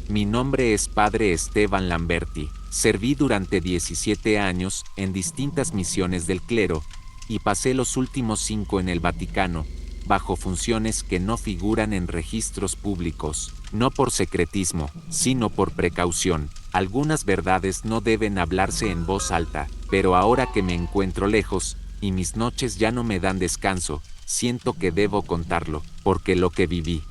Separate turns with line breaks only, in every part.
Mi nombre es Padre Esteban Lamberti. Serví durante 17 años en distintas misiones del clero, y pasé los últimos 5 en el Vaticano, bajo funciones que no figuran en registros públicos, no por secretismo, sino por precaución. Algunas verdades no deben hablarse en voz alta, pero ahora que me encuentro lejos, y mis noches ya no me dan descanso, siento que debo contarlo, porque lo que vi,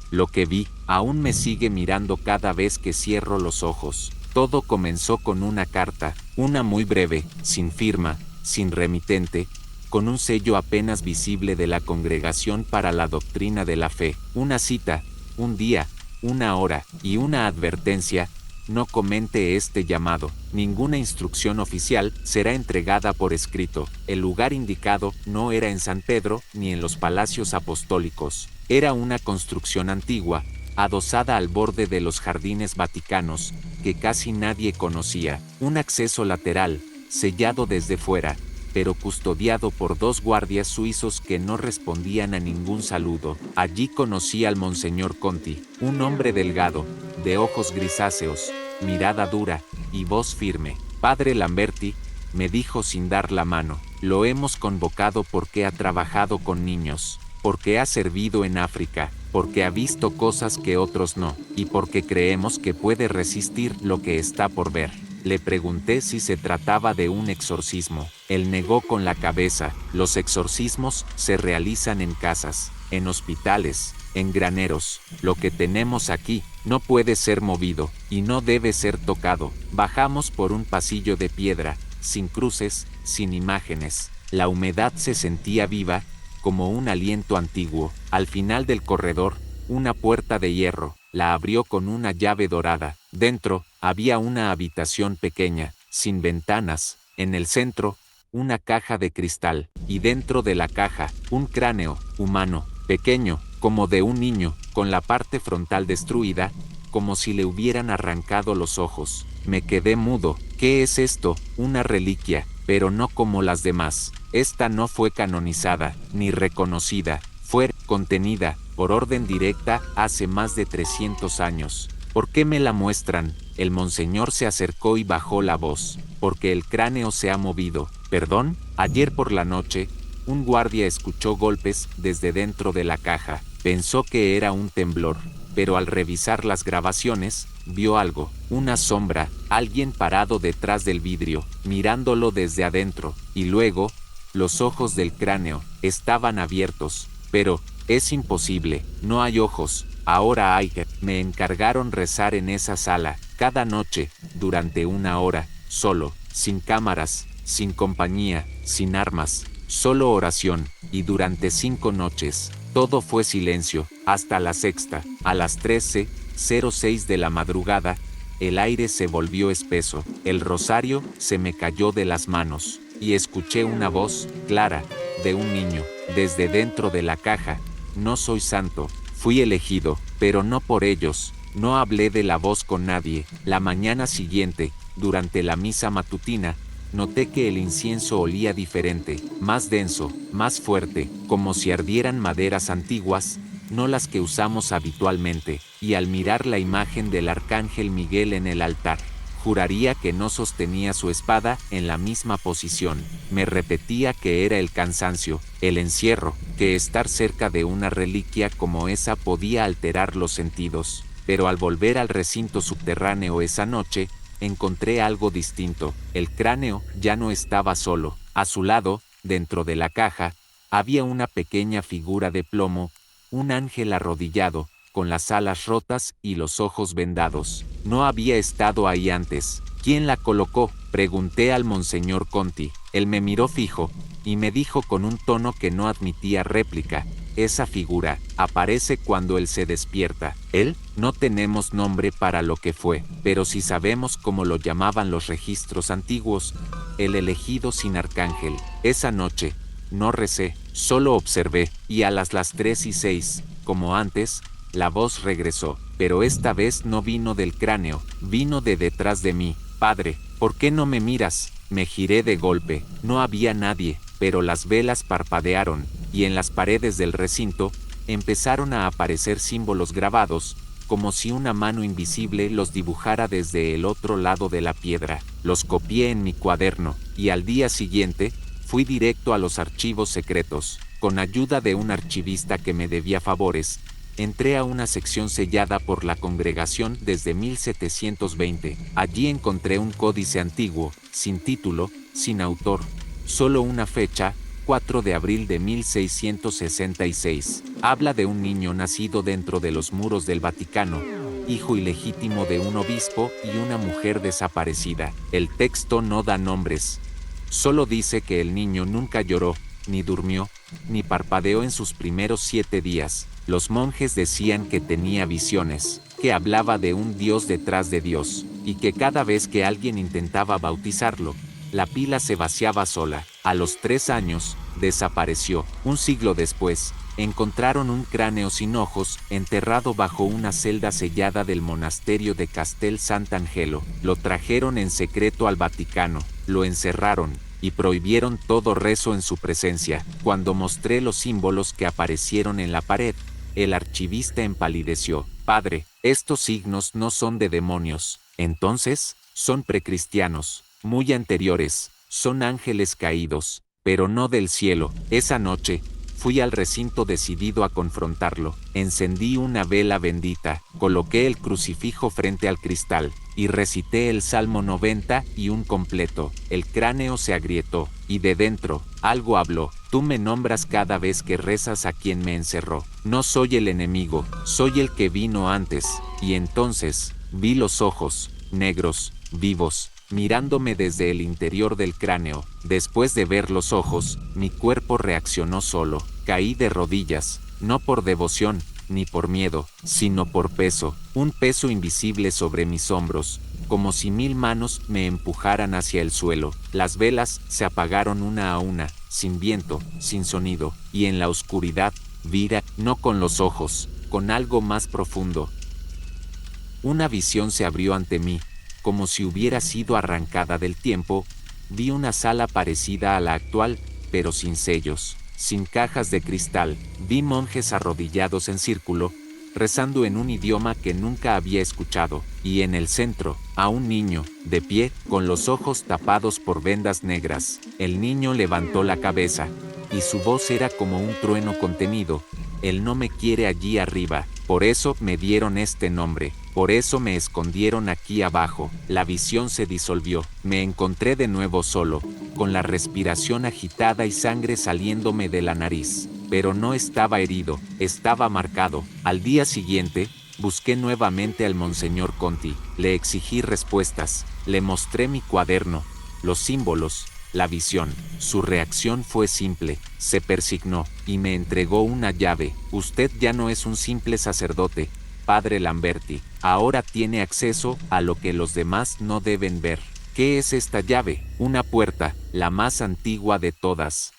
aún me sigue mirando cada vez que cierro los ojos. Todo comenzó con una carta, una muy breve, sin firma, sin remitente, con un sello apenas visible de la Congregación para la Doctrina de la Fe, una cita, un día, una hora, y una advertencia: no comente este llamado. Ninguna instrucción oficial será entregada por escrito. El lugar indicado no era en San Pedro ni en los palacios apostólicos. Era una construcción antigua, adosada al borde de los jardines vaticanos, que casi nadie conocía. Un acceso lateral, sellado desde fuera, pero custodiado por 2 guardias suizos que no respondían a ningún saludo. Allí conocí al Monseñor Conti, un hombre delgado, de ojos grisáceos, mirada dura, y voz firme. Padre Lamberti, me dijo sin dar la mano, lo hemos convocado porque ha trabajado con niños, porque ha servido en África, porque ha visto cosas que otros no, y porque creemos que puede resistir lo que está por ver. Le pregunté si se trataba de un exorcismo. Él negó con la cabeza. Los exorcismos se realizan en casas, en hospitales, en graneros. Lo que tenemos aquí no puede ser movido, y no debe ser tocado. Bajamos por un pasillo de piedra, sin cruces, sin imágenes. La humedad se sentía viva, como un aliento antiguo. Al final del corredor, una puerta de hierro. La abrió con una llave dorada. Dentro, había una habitación pequeña, sin ventanas. En el centro, una caja de cristal, y dentro de la caja, un cráneo humano, pequeño, como de un niño, con la parte frontal destruida, como si le hubieran arrancado los ojos. Me quedé mudo. ¿Qué es esto? Una reliquia, pero no como las demás. Esta no fue canonizada, ni reconocida. Fue contenida, por orden directa, hace más de 300 años. ¿Por qué me la muestran? El monseñor se acercó y bajó la voz. Porque el cráneo se ha movido. ¿Perdón? Ayer por la noche, un guardia escuchó golpes desde dentro de la caja. Pensó que era un temblor, pero al revisar las grabaciones, vio algo, una sombra, alguien parado detrás del vidrio, mirándolo desde adentro, y luego, los ojos del cráneo estaban abiertos. Pero, es imposible, no hay ojos, ahora hay. Me encargaron rezar en esa sala, cada noche, durante 1 hora, solo, sin cámaras, sin compañía, sin armas, solo oración, y durante 5 noches, todo fue silencio, hasta la sexta. A las 13:06 de la madrugada, el aire se volvió espeso, el rosario se me cayó de las manos, y escuché una voz, clara, de un niño, desde dentro de la caja: no soy santo, fui elegido, pero no por ellos. No hablé de la voz con nadie. La mañana siguiente, durante la misa matutina, noté que el incienso olía diferente, más denso, más fuerte, como si ardieran maderas antiguas, no las que usamos habitualmente, y al mirar la imagen del arcángel Miguel en el altar, juraría que no sostenía su espada en la misma posición. Me repetía que era el cansancio, el encierro, que estar cerca de una reliquia como esa podía alterar los sentidos. Pero al volver al recinto subterráneo esa noche, encontré algo distinto. El cráneo ya no estaba solo. A su lado, dentro de la caja, había una pequeña figura de plomo, un ángel arrodillado, con las alas rotas y los ojos vendados. No había estado ahí antes. ¿Quién la colocó?, pregunté al Monseñor Conti. Él me miró fijo, y me dijo con un tono que no admitía réplica: esa figura aparece cuando él se despierta. Él, no tenemos nombre para lo que fue, pero sí sabemos cómo lo llamaban los registros antiguos: el elegido sin arcángel. Esa noche, no recé, solo observé, y a las 3:06, como antes, la voz regresó, pero esta vez no vino del cráneo, vino de detrás de mí. Padre, ¿por qué no me miras? Me giré de golpe. No había nadie, pero las velas parpadearon, y en las paredes del recinto empezaron a aparecer símbolos grabados, como si una mano invisible los dibujara desde el otro lado de la piedra. Los copié en mi cuaderno, y al día siguiente, fui directo a los archivos secretos. Con ayuda de un archivista que me debía favores, entré a una sección sellada por la congregación desde 1720. Allí encontré un códice antiguo, sin título, sin autor, solo una fecha, 4 de abril de 1666. Habla de un niño nacido dentro de los muros del Vaticano, hijo ilegítimo de un obispo y una mujer desaparecida. El texto no da nombres. Solo dice que el niño nunca lloró, ni durmió, ni parpadeó en sus primeros 7 días. Los monjes decían que tenía visiones, que hablaba de un Dios detrás de Dios, y que cada vez que alguien intentaba bautizarlo, la pila se vaciaba sola. A los 3 años, desapareció. Un siglo después, encontraron un cráneo sin ojos, enterrado bajo una celda sellada del monasterio de Castel Sant'Angelo. Lo trajeron en secreto al Vaticano, lo encerraron, y prohibieron todo rezo en su presencia. Cuando mostré los símbolos que aparecieron en la pared, el archivista empalideció. Padre, estos signos no son de demonios. Entonces, son precristianos, muy anteriores, son ángeles caídos, pero no del cielo. Esa noche, fui al recinto decidido a confrontarlo. Encendí una vela bendita, coloqué el crucifijo frente al cristal, y recité el Salmo 90 y un completo. El cráneo se agrietó, y de dentro, algo habló. Tú me nombras cada vez que rezas a quien me encerró. No soy el enemigo, soy el que vino antes. Y entonces, vi los ojos, negros, vivos, mirándome desde el interior del cráneo. Después de ver los ojos, mi cuerpo reaccionó solo. Caí de rodillas, no por devoción, ni por miedo, sino por peso, un peso invisible sobre mis hombros, como si 1000 manos me empujaran hacia el suelo. Las velas se apagaron una a una, sin viento, sin sonido, y en la oscuridad, vi, no con los ojos, con algo más profundo. Una visión se abrió ante mí, como si hubiera sido arrancada del tiempo. Vi una sala parecida a la actual, pero sin sellos, sin cajas de cristal. Vi monjes arrodillados en círculo, rezando en un idioma que nunca había escuchado, y en el centro, a un niño, de pie, con los ojos tapados por vendas negras. El niño levantó la cabeza, y su voz era como un trueno contenido. Él no me quiere allí arriba, por eso me dieron este nombre, por eso me escondieron aquí abajo. La visión se disolvió, me encontré de nuevo solo, con la respiración agitada y sangre saliéndome de la nariz, pero no estaba herido, estaba marcado. Al día siguiente, busqué nuevamente al Monseñor Conti, le exigí respuestas, le mostré mi cuaderno, los símbolos, la visión. Su reacción fue simple, se persignó, y me entregó una llave. Usted ya no es un simple sacerdote, Padre Lamberti, ahora tiene acceso a lo que los demás no deben ver. ¿Qué es esta llave? Una puerta, la más antigua de todas.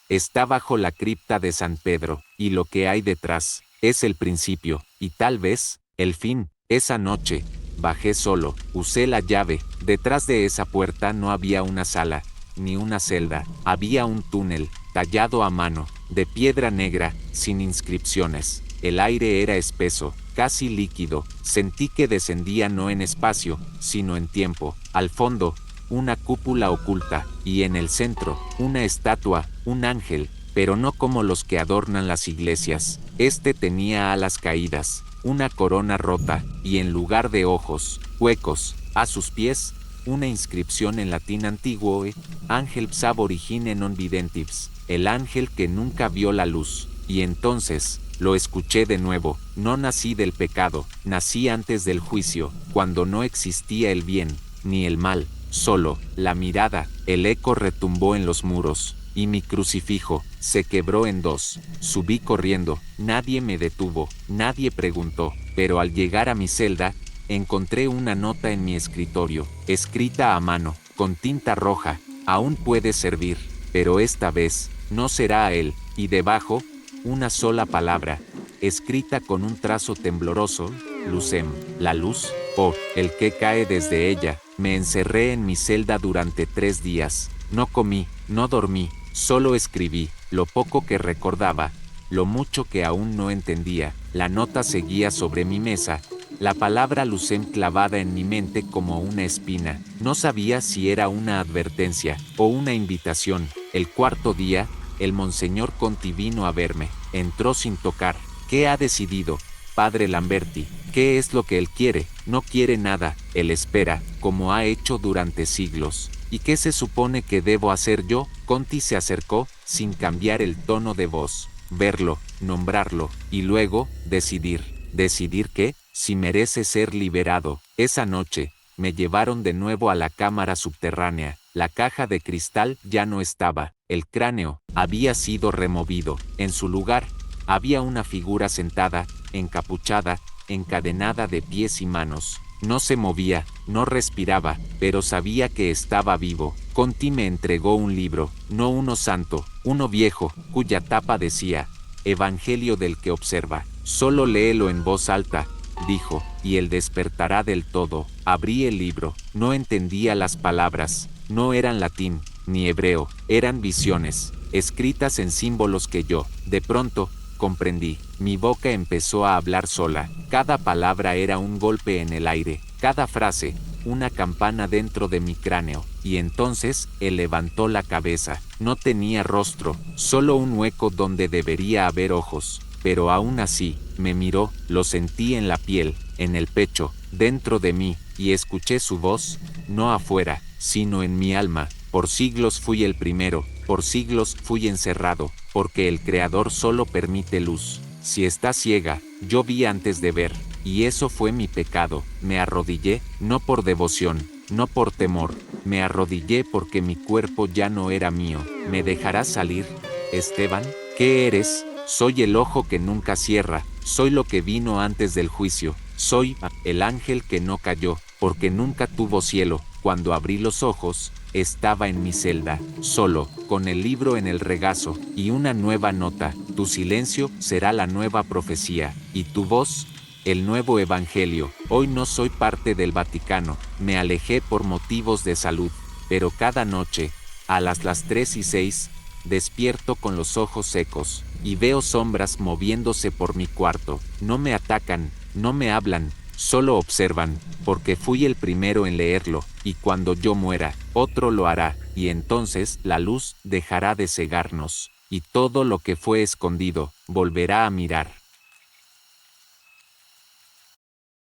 Está bajo la cripta de San Pedro, y lo que hay detrás, es el principio, y tal vez, el fin. Esa noche, bajé solo, usé la llave. Detrás de esa puerta no había una sala, ni una celda, había un túnel, tallado a mano, de piedra negra, sin inscripciones. El aire era espeso, casi líquido. Sentí que descendía no en espacio, sino en tiempo. Al fondo, una cúpula oculta, y en el centro, una estatua, un ángel, pero no como los que adornan las iglesias. Este tenía alas caídas, una corona rota, y en lugar de ojos, huecos. A sus pies, una inscripción en latín antiguo: Angel sab origine non videntibus, el ángel que nunca vio la luz. Y entonces, lo escuché de nuevo: no nací del pecado, nací antes del juicio, cuando no existía el bien, ni el mal, solo la mirada. El eco retumbó en los muros, y mi crucifijo se quebró en dos. Subí corriendo, nadie me detuvo, nadie preguntó, pero al llegar a mi celda, encontré una nota en mi escritorio, escrita a mano, con tinta roja: aún puede servir, pero esta vez, no será a él. Y debajo, una sola palabra, escrita con un trazo tembloroso: Lucem, la luz. Oh, el que cae desde ella. Me encerré en mi celda durante 3 días. No comí, no dormí, solo escribí, lo poco que recordaba, lo mucho que aún no entendía. La nota seguía sobre mi mesa, la palabra Lucem clavada en mi mente como una espina. No sabía si era una advertencia o una invitación. El cuarto día, el monseñor Conti vino a verme. Entró sin tocar. ¿Qué ha decidido, padre Lamberti? ¿Qué es lo que él quiere? No quiere nada. Él espera, como ha hecho durante siglos. ¿Y qué se supone que debo hacer yo? Conti se acercó, sin cambiar el tono de voz. Verlo, nombrarlo, y luego, decidir. ¿Decidir qué? Si merece ser liberado. Esa noche, me llevaron de nuevo a la cámara subterránea. La caja de cristal ya no estaba. El cráneo había sido removido. En su lugar, había una figura sentada, encapuchada, encadenada de pies y manos. No se movía, no respiraba, pero sabía que estaba vivo. Conti me entregó un libro, no uno santo, uno viejo, cuya tapa decía, Evangelio del que observa. Solo léelo en voz alta, dijo, y él despertará del todo. Abrí el libro, no entendía las palabras, no eran latín, ni hebreo, eran visiones, escritas en símbolos que yo, de pronto, comprendí. Mi boca empezó a hablar sola, cada palabra era un golpe en el aire, cada frase, una campana dentro de mi cráneo, y entonces, él levantó la cabeza. No tenía rostro, solo un hueco donde debería haber ojos, pero aún así, me miró, lo sentí en la piel, en el pecho, dentro de mí, y escuché su voz, no afuera, sino en mi alma. Por siglos fui el primero, por siglos fui encerrado, porque el Creador solo permite luz. Si está ciega, yo vi antes de ver, y eso fue mi pecado. Me arrodillé, no por devoción, no por temor, me arrodillé porque mi cuerpo ya no era mío. ¿Me dejarás salir, Esteban? ¿Qué eres? Soy el ojo que nunca cierra, soy lo que vino antes del juicio, soy el ángel que no cayó, porque nunca tuvo cielo. Cuando abrí los ojos, estaba en mi celda, solo, con el libro en el regazo, y una nueva nota: tu silencio será la nueva profecía, y tu voz, el nuevo evangelio. Hoy no soy parte del Vaticano, me alejé por motivos de salud, pero cada noche, a las 3:06, despierto con los ojos secos, y veo sombras moviéndose por mi cuarto. No me atacan, no me hablan, solo observan, porque fui el primero en leerlo, y cuando yo muera, otro lo hará, y entonces la luz dejará de cegarnos, y todo lo que fue escondido, volverá a mirar.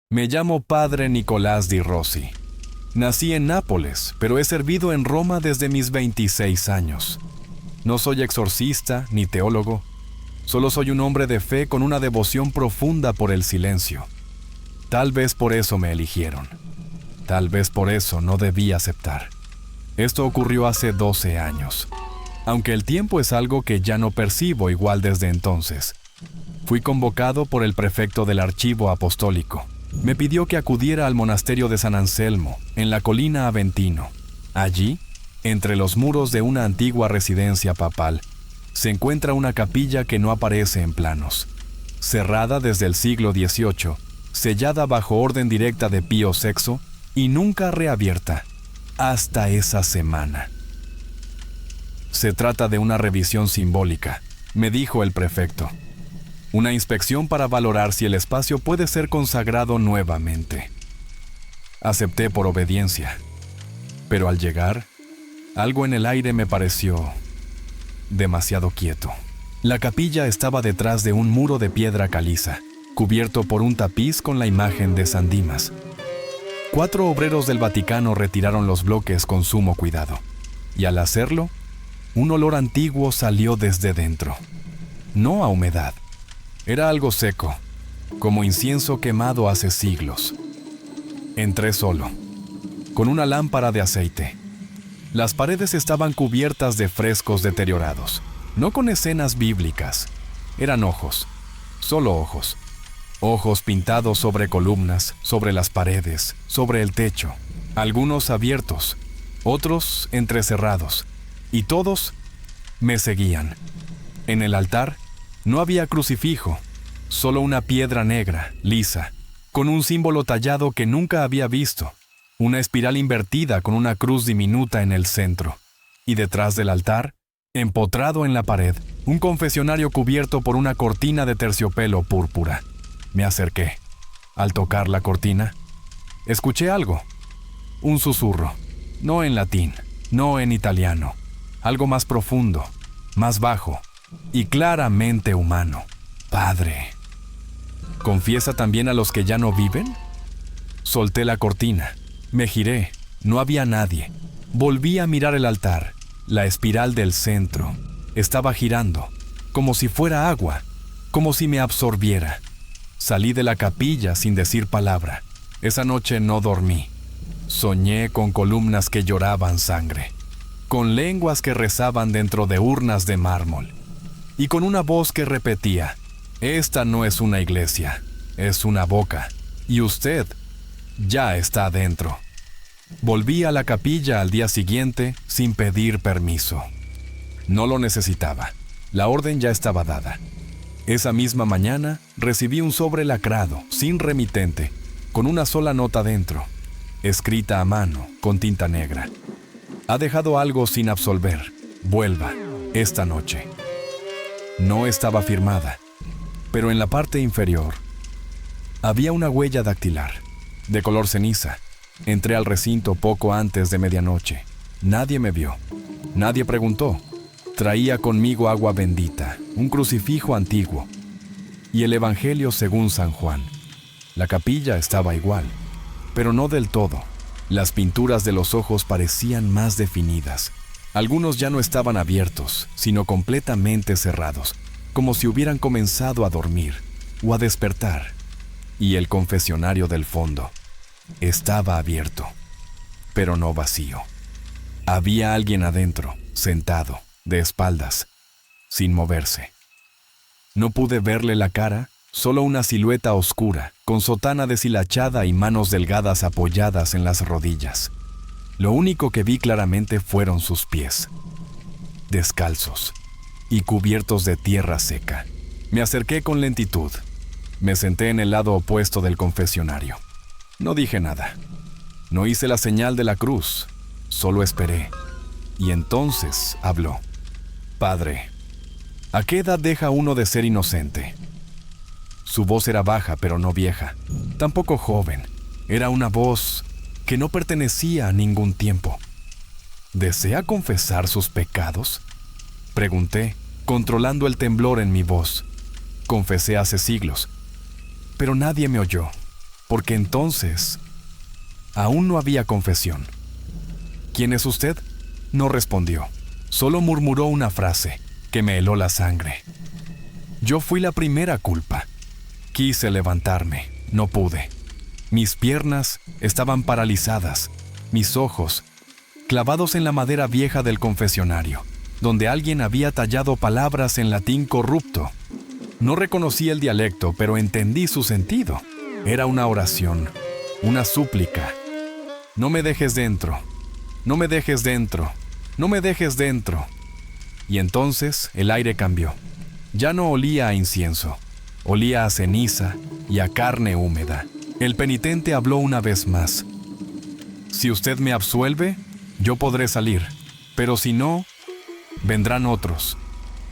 Me llamo Padre Nicolás Di Rossi. Nací en Nápoles, pero he servido en Roma desde mis 26 años. No soy exorcista ni teólogo, solo soy un hombre de fe con una devoción profunda por el silencio. Tal vez por eso me eligieron. Tal vez por eso no debí aceptar. Esto ocurrió hace 12 años. Aunque el tiempo es algo que ya no percibo igual desde entonces. Fui convocado por el prefecto del archivo apostólico. Me pidió que acudiera al monasterio de San Anselmo, en la colina Aventino. Allí, entre los muros de una antigua residencia papal, se encuentra una capilla que no aparece en planos. Cerrada desde el siglo XVIII, sellada bajo orden directa de Pío VI y nunca reabierta, hasta esa semana. Se trata de una revisión simbólica, me dijo el prefecto. Una inspección para valorar si el espacio puede ser consagrado nuevamente. Acepté por obediencia, pero al llegar, algo en el aire me pareció demasiado quieto. La capilla estaba detrás de un muro de piedra caliza, cubierto por un tapiz con la imagen de San Dimas. 4 obreros del Vaticano retiraron los bloques con sumo cuidado, y al hacerlo, un olor antiguo salió desde dentro. No a humedad, era algo seco, como incienso quemado hace siglos. Entré solo, con una lámpara de aceite. Las paredes estaban cubiertas de frescos deteriorados, no con escenas bíblicas. Eran ojos, solo ojos. Ojos pintados sobre columnas, sobre las paredes, sobre el techo. Algunos abiertos, otros entrecerrados. Y todos me seguían. En el altar no había crucifijo, solo una piedra negra, lisa, con un símbolo tallado que nunca había visto. Una espiral invertida con una cruz diminuta en el centro. Y detrás del altar, empotrado en la pared, un confesionario cubierto por una cortina de terciopelo púrpura. Me acerqué. Al tocar la cortina, escuché algo. Un susurro. No en latín, no en italiano. Algo más profundo, más bajo y claramente humano. Padre. ¿Confiesa también a los que ya no viven? Solté la cortina. Me giré. No había nadie. Volví a mirar el altar. La espiral del centro estaba girando, como si fuera agua, como si me absorbiera. Salí de la capilla sin decir palabra. Esa noche no dormí. Soñé con columnas que lloraban sangre, con lenguas que rezaban dentro de urnas de mármol, y con una voz que repetía: esta no es una iglesia, es una boca, y usted ya está adentro. Volví a la capilla al día siguiente sin pedir permiso. No lo necesitaba. La orden ya estaba dada. Esa misma mañana recibí un sobre lacrado, sin remitente, con una sola nota dentro, escrita a mano, con tinta negra. Ha dejado algo sin absolver. Vuelva, esta noche. No estaba firmada, pero en la parte inferior había una huella dactilar, de color ceniza. Entré al recinto poco antes de medianoche. Nadie me vio. Nadie preguntó. Traía conmigo agua bendita, un crucifijo antiguo y el Evangelio según San Juan. La capilla estaba igual, pero no del todo. Las pinturas de los ojos parecían más definidas. Algunos ya no estaban abiertos, sino completamente cerrados, como si hubieran comenzado a dormir o a despertar. Y el confesionario del fondo estaba abierto, pero no vacío. Había alguien adentro, sentado, de espaldas, sin moverse. No pude verle la cara, solo una silueta oscura, con sotana deshilachada y manos delgadas apoyadas en las rodillas. Lo único que vi claramente fueron sus pies, descalzos y cubiertos de tierra seca. Me acerqué con lentitud. Me senté en el lado opuesto del confesionario. No dije nada. No hice la señal de la cruz. Solo esperé. Y entonces habló. Padre, ¿a qué edad deja uno de ser inocente? Su voz era baja, pero no vieja. Tampoco joven. Era una voz que no pertenecía a ningún tiempo. ¿Desea confesar sus pecados? Pregunté, controlando el temblor en mi voz. Confesé hace siglos, pero nadie me oyó, porque entonces aún no había confesión. ¿Quién es usted? No respondió. Solo murmuró una frase que me heló la sangre. Yo fui la primera culpa. Quise levantarme, no pude. Mis piernas estaban paralizadas, mis ojos clavados en la madera vieja del confesionario, donde alguien había tallado palabras en latín corrupto. No reconocí el dialecto, pero entendí su sentido. Era una oración, una súplica. No me dejes dentro, no me dejes dentro, no me dejes dentro. Y entonces el aire cambió. Ya no olía a incienso, olía a ceniza y a carne húmeda. El penitente habló una vez más. Si usted me absuelve, yo podré salir, pero si no, vendrán otros,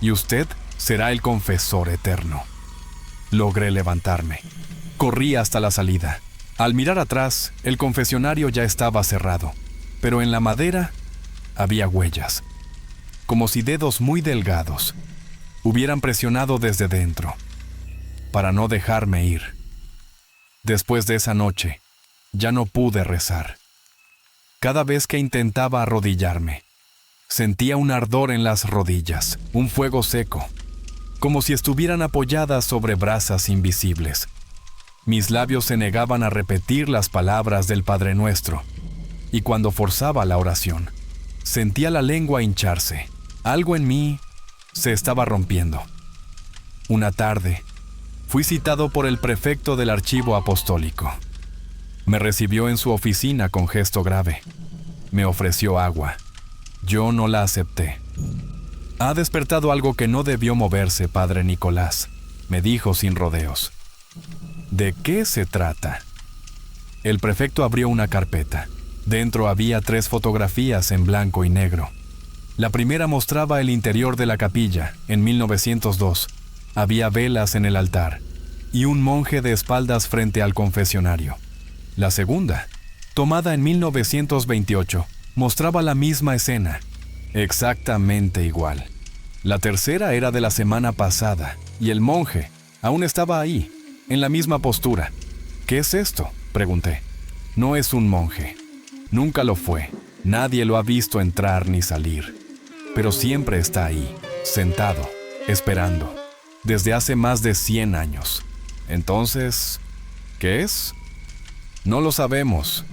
y usted será el confesor eterno. Logré levantarme. Corrí hasta la salida. Al mirar atrás, el confesionario ya estaba cerrado, pero en la madera había huellas, como si dedos muy delgados hubieran presionado desde dentro, para no dejarme ir. Después de esa noche, ya no pude rezar. Cada vez que intentaba arrodillarme, sentía un ardor en las rodillas, un fuego seco, como si estuvieran apoyadas sobre brasas invisibles. Mis labios se negaban a repetir las palabras del Padre Nuestro, y cuando forzaba la oración, sentía la lengua hincharse. Algo en mí se estaba rompiendo. Una tarde, fui citado por el prefecto del archivo apostólico. Me recibió en su oficina con gesto grave. Me ofreció agua. Yo no la acepté. Ha despertado algo que no debió moverse, padre Nicolás, me dijo sin rodeos. ¿De qué se trata? El prefecto abrió una carpeta. Dentro había 3 fotografías en blanco y negro. La primera mostraba el interior de la capilla, en 1902. Había velas en el altar, y un monje de espaldas frente al confesionario. La segunda, tomada en 1928, mostraba la misma escena, exactamente igual. La tercera era de la semana pasada, y el monje aún estaba ahí, en la misma postura. ¿Qué es esto?, pregunté. No es un monje. Nunca lo fue. Nadie lo ha visto entrar ni salir. Pero siempre está ahí, sentado, esperando, desde hace más de 100 años. Entonces, ¿qué es? No lo sabemos,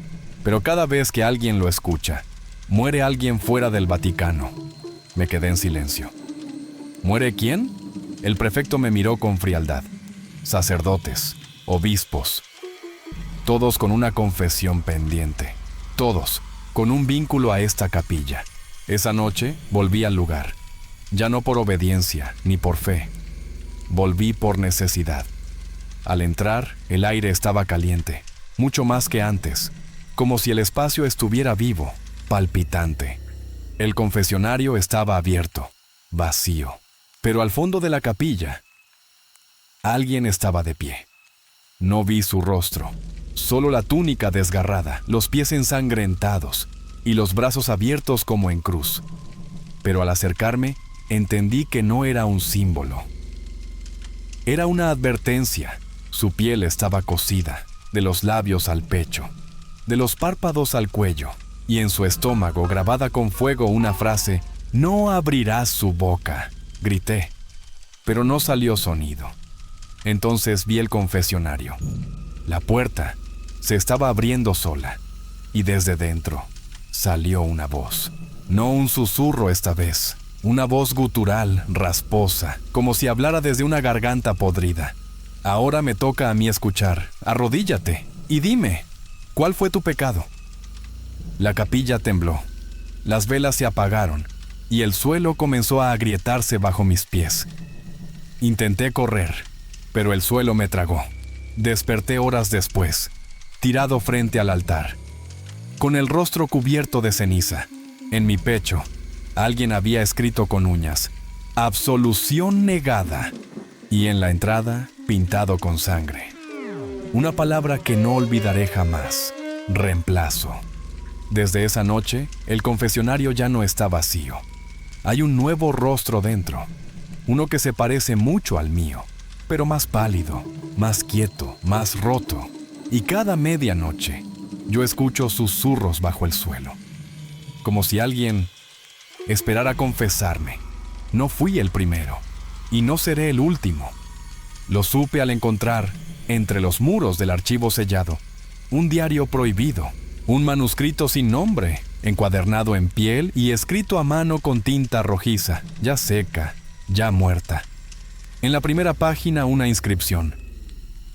pero cada vez que alguien lo escucha, muere alguien fuera del Vaticano. Me quedé en silencio. ¿Muere quién? El prefecto me miró con frialdad. Sacerdotes, obispos, todos con una confesión pendiente, todos con un vínculo a esta capilla. Esa noche volví al lugar, ya no por obediencia ni por fe. Volví por necesidad. Al entrar, el aire estaba caliente, mucho más que antes, como si el espacio estuviera vivo, palpitante. El confesionario estaba abierto, vacío, pero al fondo de la capilla, alguien estaba de pie. No vi su rostro, solo la túnica desgarrada, los pies ensangrentados y los brazos abiertos como en cruz. Pero al acercarme, entendí que no era un símbolo. Era una advertencia. Su piel estaba cosida, de los labios al pecho, de los párpados al cuello, y en su estómago grabada con fuego una frase: «No abrirás su boca», grité, pero no salió sonido. Entonces vi el confesionario. La puerta se estaba abriendo sola, y desde dentro salió una voz. No un susurro esta vez, una voz gutural, rasposa, como si hablara desde una garganta podrida. «Ahora me toca a mí escuchar. Arrodíllate y dime, ¿cuál fue tu pecado?». La capilla tembló, las velas se apagaron y el suelo comenzó a agrietarse bajo mis pies. Intenté correr, pero el suelo me tragó. Desperté horas después, tirado frente al altar, con el rostro cubierto de ceniza. En mi pecho, alguien había escrito con uñas: «Absolución negada», y en la entrada, pintado con sangre, una palabra que no olvidaré jamás: reemplazo. Desde esa noche, el confesionario ya no está vacío. Hay un nuevo rostro dentro, uno que se parece mucho al mío, pero más pálido, más quieto, más roto. Y cada medianoche, yo escucho susurros bajo el suelo, como si alguien esperara confesarme. No fui el primero, y no seré el último. Lo supe al encontrar, entre los muros del archivo sellado, un diario prohibido, un manuscrito sin nombre, encuadernado en piel y escrito a mano con tinta rojiza, ya seca, ya muerta. En la primera página una inscripción: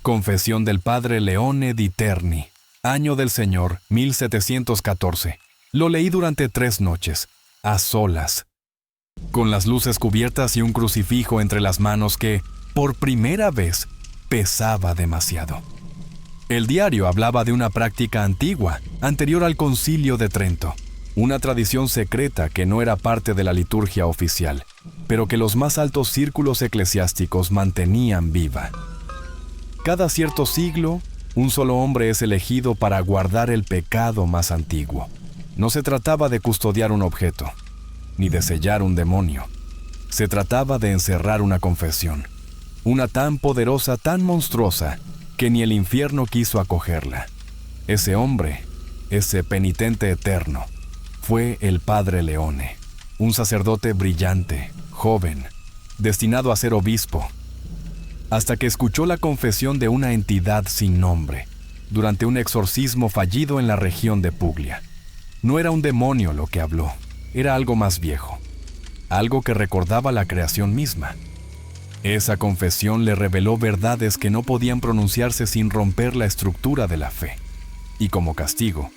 «Confesión del padre Leone di Terni, año del Señor 1714». Lo leí durante 3 noches, a solas, con las luces cubiertas y un crucifijo entre las manos que, por primera vez, pesaba demasiado. El diario hablaba de una práctica antigua, anterior al Concilio de Trento, una tradición secreta que no era parte de la liturgia oficial, pero que los más altos círculos eclesiásticos mantenían viva. Cada cierto siglo, un solo hombre es elegido para guardar el pecado más antiguo. No se trataba de custodiar un objeto, ni de sellar un demonio. Se trataba de encerrar una confesión, una tan poderosa, tan monstruosa, que ni el infierno quiso acogerla. Ese hombre, ese penitente eterno, fue el padre Leone, un sacerdote brillante, joven, destinado a ser obispo, hasta que escuchó la confesión de una entidad sin nombre, durante un exorcismo fallido en la región de Puglia. No era un demonio lo que habló, era algo más viejo, algo que recordaba la creación misma. Esa confesión le reveló verdades que no podían pronunciarse sin romper la estructura de la fe, y como castigo,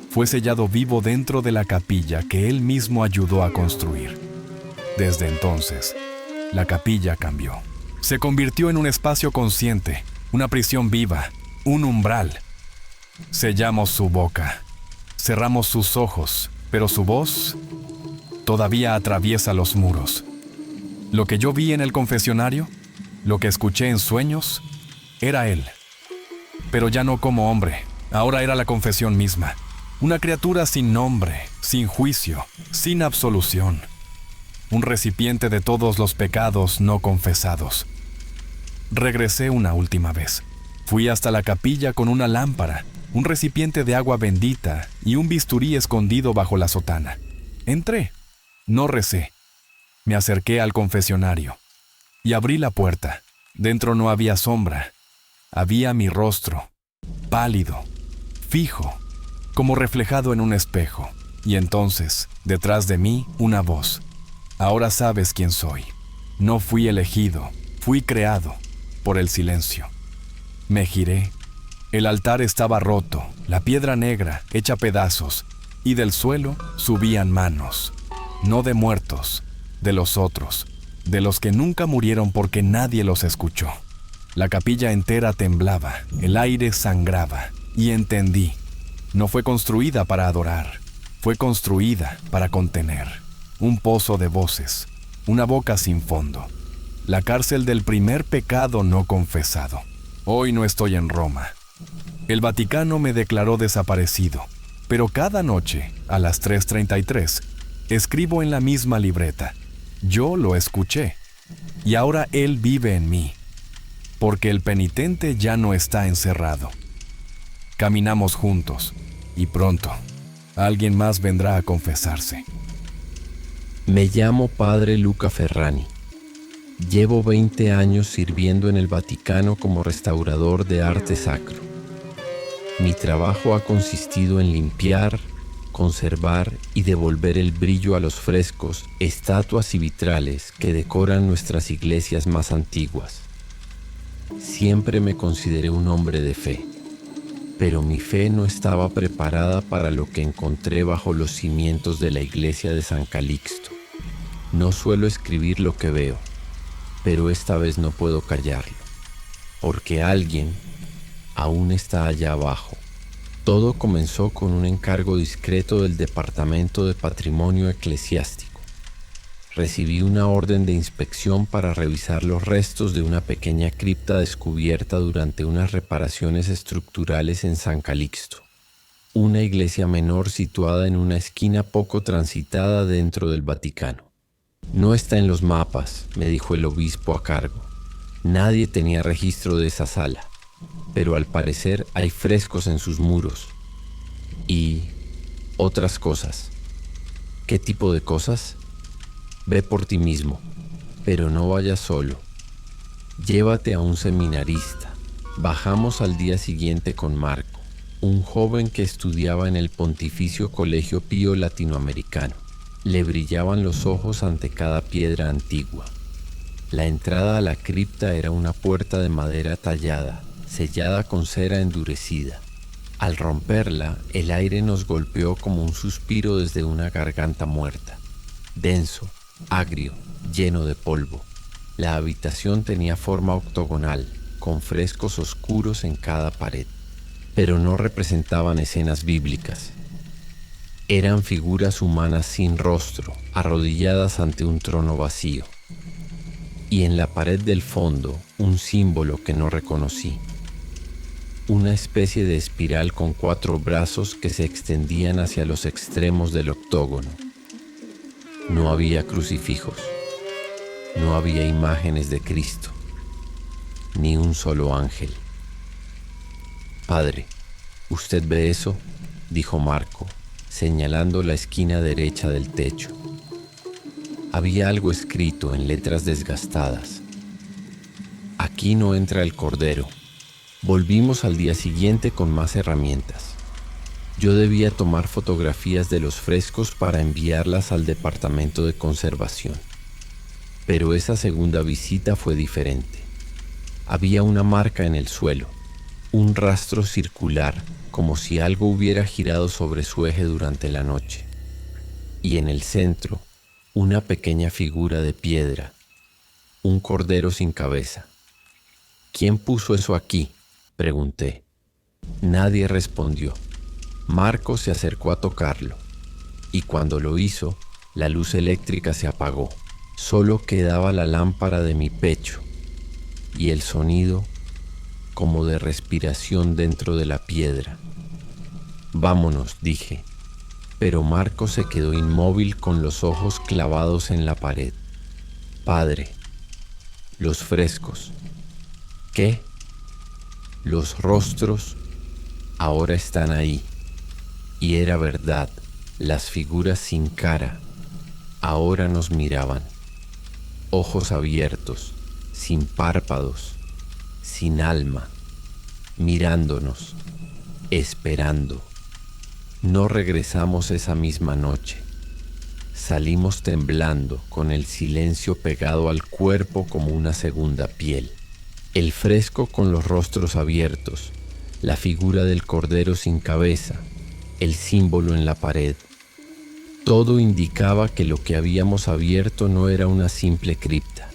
fue sellado vivo dentro de la capilla que él mismo ayudó a construir. Desde entonces, la capilla cambió. Se convirtió en un espacio consciente, una prisión viva, un umbral. Sellamos su boca, cerramos sus ojos, pero su voz todavía atraviesa los muros. Lo que yo vi en el confesionario, lo que escuché en sueños, Era él. Pero ya no como hombre, ahora era la confesión misma. Una criatura sin nombre, sin juicio, sin absolución. Un recipiente de todos los pecados no confesados. Regresé una última vez. Fui hasta la capilla con una lámpara, un recipiente de agua bendita y un bisturí escondido bajo la sotana. Entré. No recé. Me acerqué al confesionario y abrí la puerta. Dentro no había sombra. Había mi rostro, pálido, fijo, como reflejado en un espejo. Y entonces, detrás de mí, una voz. Ahora sabes quién soy. No fui elegido, fui creado por el silencio. Me giré. El altar estaba roto, la piedra negra, hecha pedazos, y del suelo subían manos. No de muertos, de los otros, de los que nunca murieron porque nadie los escuchó. La capilla entera temblaba, el aire sangraba, y entendí. No fue construida para adorar, fue construida para contener. Un pozo de voces, una boca sin fondo. La cárcel del primer pecado no confesado. Hoy no estoy en Roma. El Vaticano me declaró desaparecido, pero cada noche, a las 3:33, escribo en la misma libreta. Yo lo escuché, y ahora él vive en mí, porque el penitente ya no está encerrado. Caminamos juntos, y pronto, alguien más vendrá a confesarse.
Me llamo Padre Luca Ferrani. Llevo 20 años sirviendo en el Vaticano como restaurador de arte sacro. Mi trabajo ha consistido en limpiar, conservar y devolver el brillo a los frescos, estatuas y vitrales que decoran nuestras iglesias más antiguas. Siempre me consideré un hombre de fe, pero mi fe no estaba preparada para lo que encontré bajo los cimientos de la iglesia de San Calixto. No suelo escribir lo que veo, pero esta vez no puedo callarlo, porque alguien aún está allá abajo. Todo comenzó con un encargo discreto del Departamento de Patrimonio Eclesiástico. Recibí una orden de inspección para revisar los restos de una pequeña cripta descubierta durante unas reparaciones estructurales en San Calixto, una iglesia menor situada en una esquina poco transitada dentro del Vaticano. No está en los mapas, me dijo el obispo a cargo. Nadie tenía registro de esa sala, pero al parecer hay frescos en sus muros. Y otras cosas. ¿Qué tipo de cosas? Ve por ti mismo, pero no vayas solo. Llévate a un seminarista. Bajamos al día siguiente con Marco, un joven que estudiaba en el Pontificio Colegio Pío Latinoamericano. Le brillaban los ojos ante cada piedra antigua. La entrada a la cripta era una puerta de madera tallada, sellada con cera endurecida. Al romperla, el aire nos golpeó como un suspiro desde una garganta muerta. Denso, agrio, lleno de polvo. La habitación tenía forma octogonal, con frescos oscuros en cada pared, pero no representaban escenas bíblicas. Eran figuras humanas sin rostro, arrodilladas ante un trono vacío. Y en la pared del fondo, un símbolo que no reconocí. Una especie de espiral con 4 brazos que se extendían hacia los extremos del octógono. No había crucifijos, no había imágenes de Cristo, ni un solo ángel. Padre, ¿usted ve eso?, dijo Marco, señalando la esquina derecha del techo. Había algo escrito en letras desgastadas. Aquí no entra el Cordero. Volvimos al día siguiente con más herramientas. Yo debía tomar fotografías de los frescos para enviarlas al departamento de conservación. Pero esa segunda visita fue diferente. Había una marca en el suelo, un rastro circular, como si algo hubiera girado sobre su eje durante la noche. Y en el centro, una pequeña figura de piedra, un cordero sin cabeza. ¿Quién puso eso aquí?, pregunté. Nadie respondió. Marco se acercó a tocarlo, y cuando lo hizo, la luz eléctrica se apagó. Solo quedaba la lámpara de mi pecho, y el sonido como de respiración dentro de la piedra. Vámonos, dije, pero Marco se quedó inmóvil con los ojos clavados en la pared. Padre, los frescos. ¿Qué? Los rostros ahora están ahí. Y era verdad, las figuras sin cara ahora nos miraban. Ojos abiertos, sin párpados, sin alma, mirándonos, esperando. No regresamos esa misma noche. Salimos temblando, con el silencio pegado al cuerpo como una segunda piel. El fresco con los rostros abiertos, la figura del cordero sin cabeza, el símbolo en la pared. Todo indicaba que lo que habíamos abierto no era una simple cripta.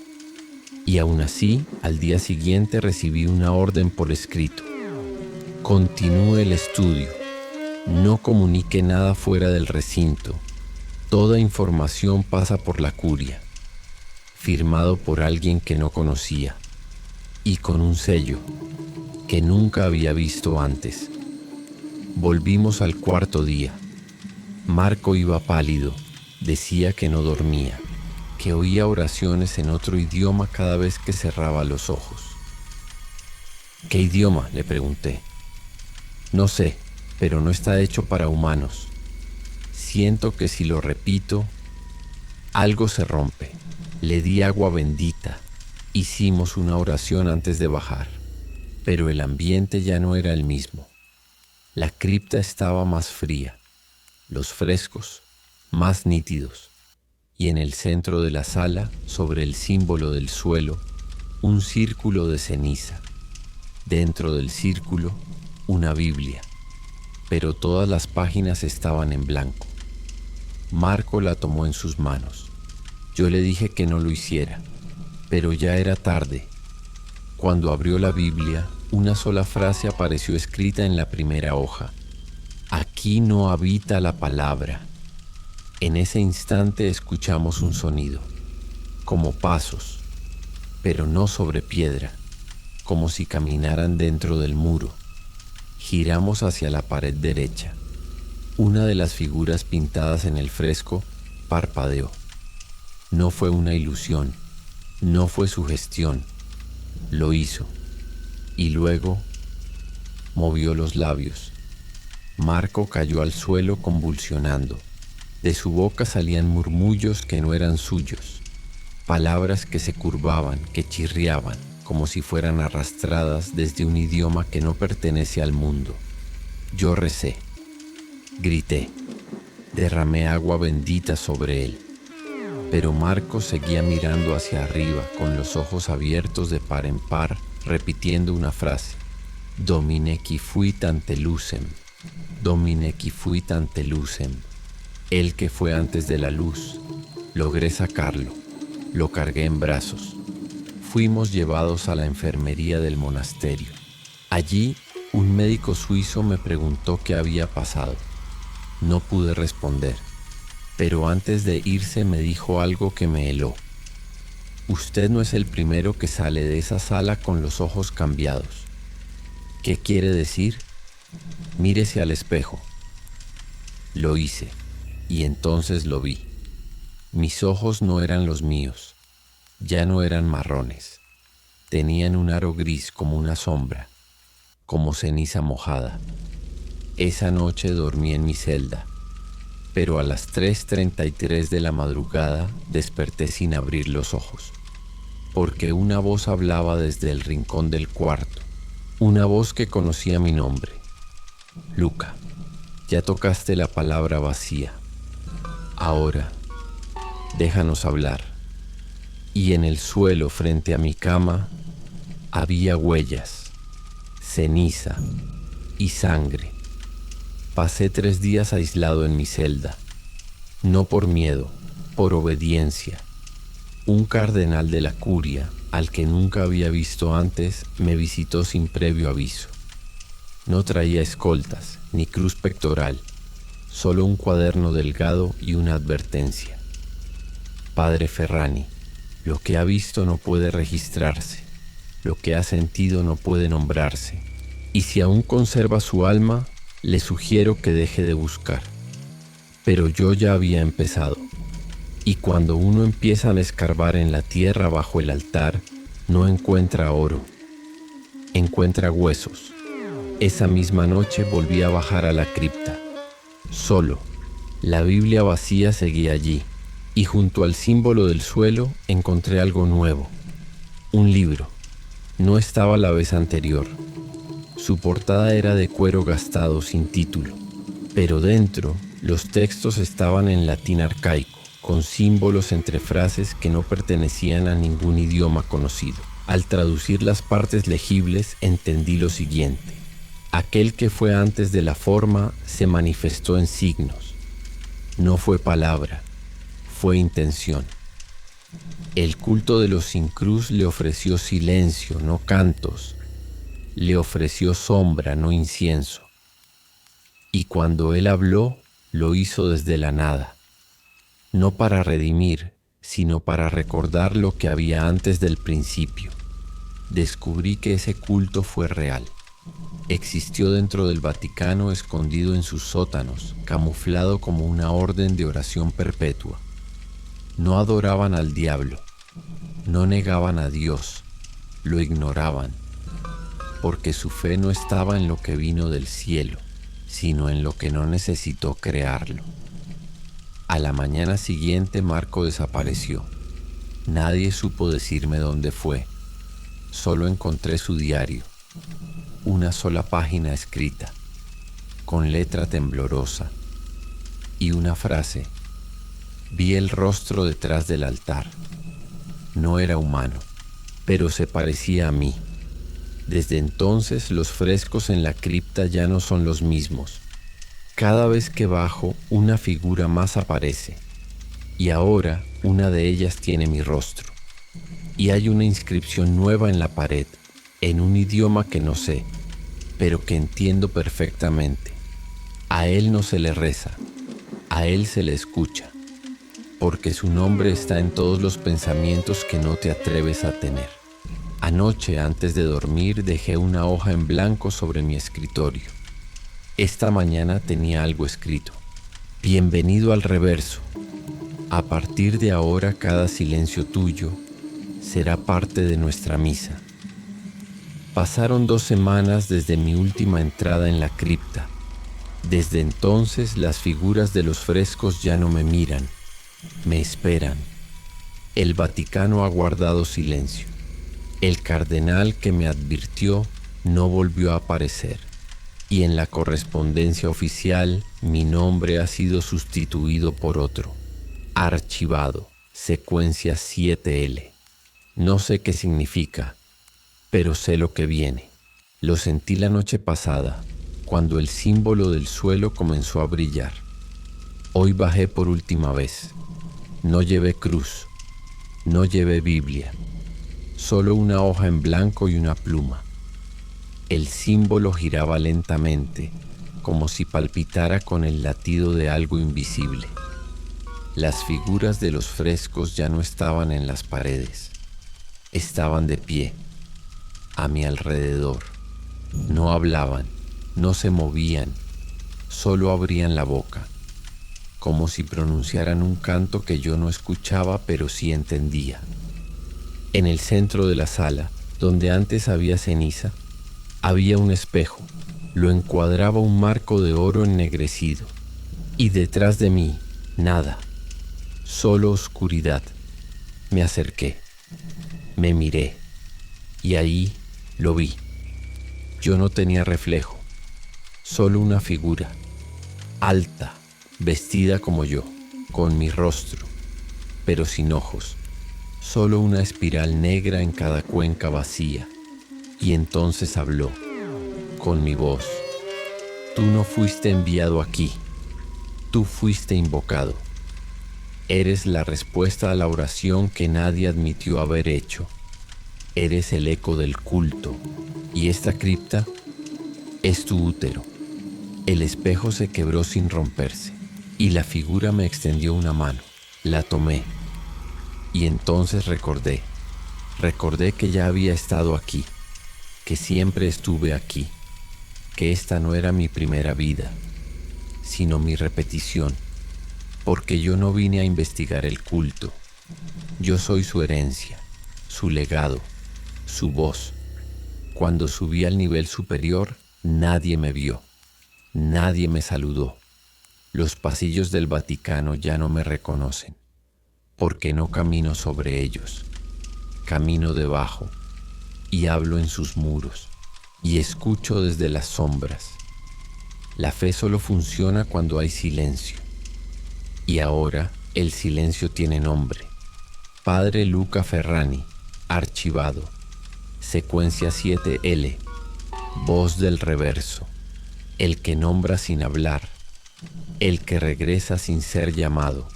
Y aún así, al día siguiente recibí una orden por escrito. Continúe el estudio. No comunique nada fuera del recinto. Toda información pasa por la curia. Firmado por alguien que no conocía. Y con un sello que nunca había visto antes. Volvimos al cuarto día. Marco iba pálido, decía que no dormía, que oía oraciones en otro idioma cada vez que cerraba los ojos. ¿Qué idioma?, le pregunté. No sé, pero no está hecho para humanos. Siento que si lo repito, algo se rompe. Le di agua bendita. Hicimos una oración antes de bajar, pero el ambiente ya no era el mismo. La cripta estaba más fría, los frescos más nítidos, y en el centro de la sala, sobre el símbolo del suelo, un círculo de ceniza. Dentro del círculo, una Biblia, pero todas las páginas estaban en blanco. Marco la tomó en sus manos. Yo le dije que no lo hiciera, pero ya era tarde. Cuando abrió la Biblia, una sola frase apareció escrita en la primera hoja. Aquí no habita la palabra. En ese instante escuchamos un sonido, como pasos, pero no sobre piedra, como si caminaran dentro del muro. Giramos hacia la pared derecha. Una de las figuras pintadas en el fresco parpadeó. No fue una ilusión, no fue sugestión, lo hizo. Y luego movió los labios. Marco cayó al suelo convulsionando. De su boca salían murmullos que no eran suyos, palabras que se curvaban, que chirriaban, como si fueran arrastradas desde un idioma que no pertenece al mundo. Yo recé, grité, derramé agua bendita sobre él. Pero Marco seguía mirando hacia arriba con los ojos abiertos de par en par, repitiendo una frase. Domine qui fuit ante lucem, Domine qui fuit ante lucem. El que fue antes de la luz. Logré sacarlo, lo cargué en brazos. Fuimos llevados a la enfermería del monasterio. Allí, un médico suizo me preguntó qué había pasado. No pude responder, pero antes de irse me dijo algo que me heló. Usted no es el primero que sale de esa sala con los ojos cambiados. ¿Qué quiere decir? Mírese al espejo. Lo hice, y entonces lo vi. Mis ojos no eran los míos, ya no eran marrones. Tenían un aro gris como una sombra, como ceniza mojada. Esa noche dormí en mi celda, pero a las 3:33 de la madrugada desperté sin abrir los ojos, porque una voz hablaba desde el rincón del cuarto, una voz que conocía mi nombre. Luca, ya tocaste la palabra vacía. Ahora, déjanos hablar. Y en el suelo frente a mi cama había huellas, ceniza y sangre. Pasé 3 días aislado en mi celda, no por miedo, por obediencia. Un cardenal de la curia, al que nunca había visto antes, me visitó sin previo aviso. No traía escoltas, ni cruz pectoral, solo un cuaderno delgado y una advertencia. Padre Ferrani, lo que ha visto no puede registrarse. Lo que ha sentido no puede nombrarse. Y si aún conserva su alma, le sugiero que deje de buscar. Pero yo ya había empezado. Y cuando uno empieza a escarbar en la tierra bajo el altar, no encuentra oro, encuentra huesos. Esa misma noche volví a bajar a la cripta, solo. La Biblia vacía seguía allí, y junto al símbolo del suelo encontré algo nuevo, un libro. No estaba la vez anterior. Su portada era de cuero gastado sin título, pero dentro los textos estaban en latín arcaico, con símbolos entre frases que no pertenecían a ningún idioma conocido. Al traducir las partes legibles entendí lo siguiente: aquel que fue antes de la forma se manifestó en signos. No fue palabra, fue intención. El culto de los sin cruz le ofreció silencio, no cantos. Le ofreció sombra, no incienso. Y cuando él habló, lo hizo desde la nada. No para redimir, sino para recordar lo que había antes del principio. Descubrí que ese culto fue real. Existió dentro del Vaticano, escondido en sus sótanos, camuflado como una orden de oración perpetua. No adoraban al diablo, no negaban a Dios, lo ignoraban, porque su fe no estaba en lo que vino del cielo, sino en lo que no necesitó crearlo. A la mañana siguiente Marco desapareció. Nadie supo decirme dónde fue. Solo encontré su diario, una sola página escrita, con letra temblorosa, y una frase: vi el rostro detrás del altar. No era humano, pero se parecía a mí. Desde entonces los frescos en la cripta ya no son los mismos. Cada vez que bajo, una figura más aparece, y ahora una de ellas tiene mi rostro. Y hay una inscripción nueva en la pared, en un idioma que no sé, pero que entiendo perfectamente. A él no se le reza, a él se le escucha, porque su nombre está en todos los pensamientos que no te atreves a tener. Anoche, antes de dormir, dejé una hoja en blanco sobre mi escritorio. Esta mañana tenía algo escrito: bienvenido al reverso. A partir de ahora, cada silencio tuyo será parte de nuestra misa. Pasaron 2 semanas desde mi última entrada en la cripta. Desde entonces las figuras de los frescos ya no me miran, me esperan. El Vaticano ha guardado silencio. El cardenal que me advirtió no volvió a aparecer. Y en la correspondencia oficial mi nombre ha sido sustituido por otro. Archivado, secuencia 7L. No sé qué significa, pero sé lo que viene. Lo sentí la noche pasada, cuando el símbolo del suelo comenzó a brillar. Hoy bajé por última vez. No llevé cruz, no llevé Biblia, solo una hoja en blanco y una pluma. El símbolo giraba lentamente, como si palpitara con el latido de algo invisible. Las figuras de los frescos ya no estaban en las paredes, estaban de pie, a mi alrededor. No hablaban, no se movían, solo abrían la boca, como si pronunciaran un canto que yo no escuchaba pero sí entendía. En el centro de la sala, donde antes había ceniza, había un espejo. Lo encuadraba un marco de oro ennegrecido. Y detrás de mí, nada, solo oscuridad. Me acerqué, me miré, y ahí lo vi. Yo no tenía reflejo, solo una figura, alta, vestida como yo, con mi rostro, pero sin ojos, solo una espiral negra en cada cuenca vacía. Y entonces habló, con mi voz: tú no fuiste enviado aquí, tú fuiste invocado. Eres la respuesta a la oración que nadie admitió haber hecho. Eres el eco del culto, y esta cripta es tu útero. El espejo se quebró sin romperse, y la figura me extendió una mano. La tomé, y entonces recordé: Recordé que ya había estado aquí, que siempre estuve aquí, que esta no era mi primera vida, sino mi repetición, porque yo no vine a investigar el culto. Yo soy su herencia, su legado, su voz. Cuando subí al nivel superior, nadie me vio, nadie me saludó. Los pasillos del Vaticano ya no me reconocen, porque no camino sobre ellos. Camino debajo y hablo en sus muros y escucho desde las sombras. La fe solo funciona cuando hay silencio. Y ahora el silencio tiene nombre. Padre Luca Ferrani, archivado. Secuencia 7L. Voz del reverso. El que nombra sin hablar. El que regresa sin ser llamado.